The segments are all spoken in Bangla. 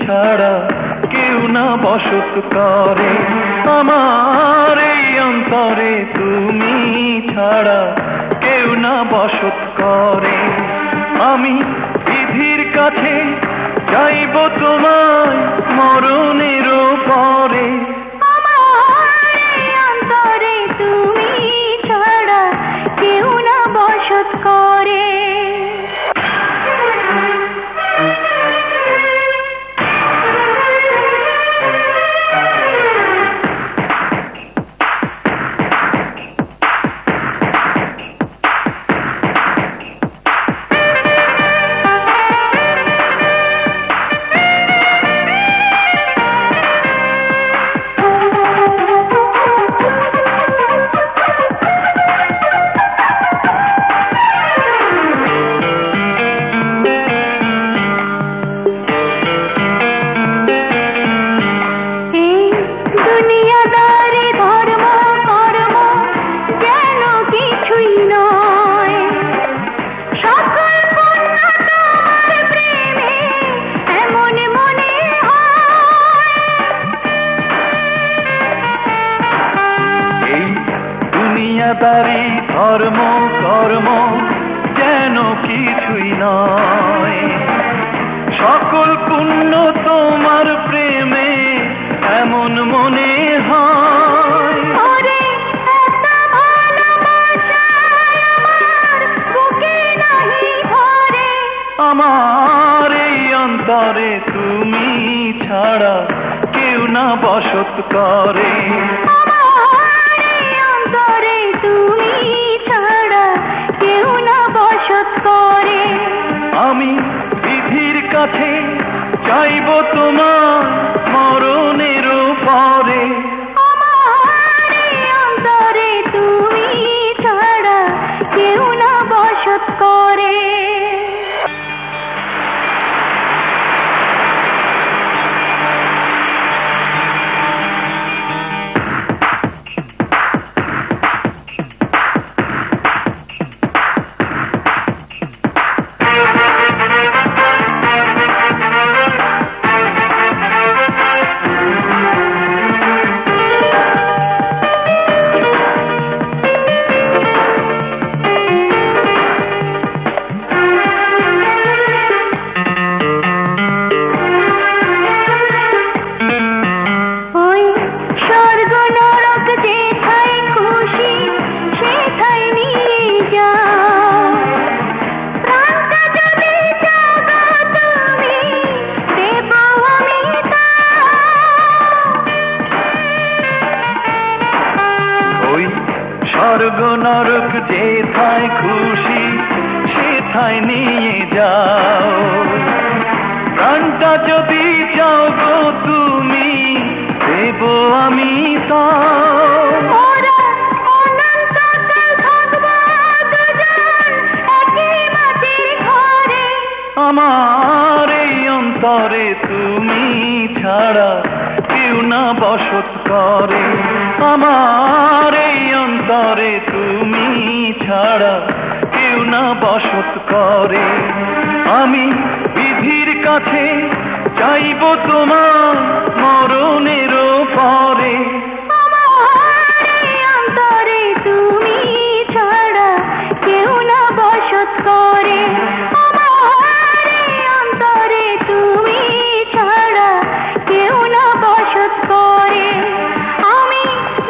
ছাড়া কেউ না বসত করে। আমার এই অন্তরে তুমি ছাড়া কেউ না বসত করে। আমি বিধির কাছে চাইব তোমায় মরণেরও পরে। আমার এই অন্তরে তুমি ছাড়া কেউ না বসত করে। দুনিয়াদারি ধর্ম কর্ম যেন কিছুই নয়। সকল পুণ্য তোমার প্রেমে এমন মনে হয়। আমার এই অন্তরে তুমি ছাড়া কেউ না বসত করে। আমি বিধির কাছে চাইব তোমার মরণেরও পরে। আমার এই অন্তরে তুমি ছাড়া কেউ না বসত করে। স্বর্গ নরক যেথায় খুশি সেথায় নিয়ে যাও। প্রাণটা যদি চাও গো তুমি দেব আমি তাও। আমার এই অন্তরে তুমি ছাড়া কেউ না বসত করে। আমার এই অন্তরে তুমি ছাড়া কেউ না বসত করে। আমি বিধির কাছে চাইব তোমার মরণেরও পরে। আমার এই অন্তরে তুমি ছাড়া কেউ না বসত করে। আমার এই অন্তরে তুমি ছাড়া কেউ না বসত করে। আমি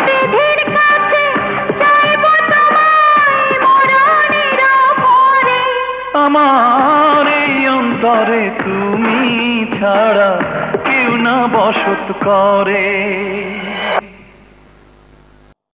বিধির কাছে চাইব তোমায় মরণেরও পরে। আমার এই অন্তরে তুমি ছাড়া কেউ না বসত করে।